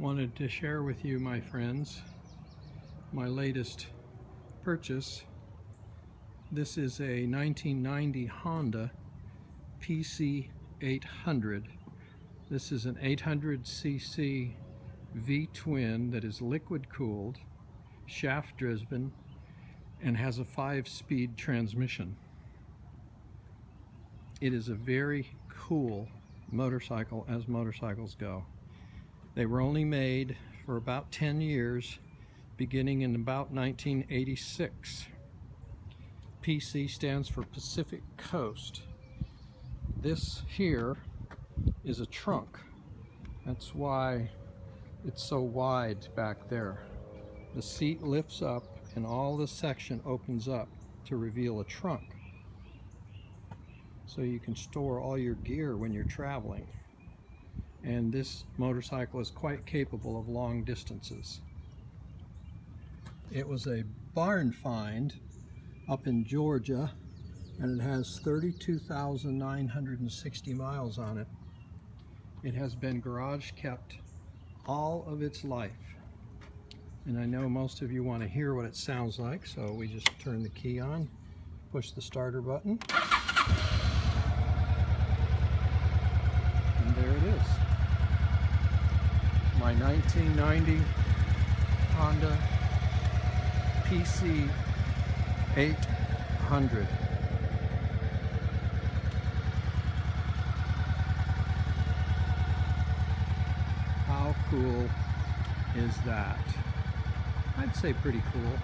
Wanted to share with you, my friends, my latest purchase. This is a 1990 Honda PC800. This is an 800cc V-twin that is liquid cooled, shaft driven, and has a 5-speed transmission. It is a very cool motorcycle as motorcycles go. They were only made for about 10 years, beginning in about 1986. PC stands for Pacific Coast. This here is a trunk. That's why it's so wide back there. The seat lifts up and all this section opens up to reveal a trunk. So you can store all your gear when you're traveling. And this motorcycle is quite capable of long distances. It was a barn find up in Georgia, and it has 32,960 miles on it. It has been garage kept all of its life. And I know most of you want to hear what it sounds like, so we just turn the key on, push the starter button, and there it is. My 1990 Honda PC800. How cool is that? I'd say pretty cool.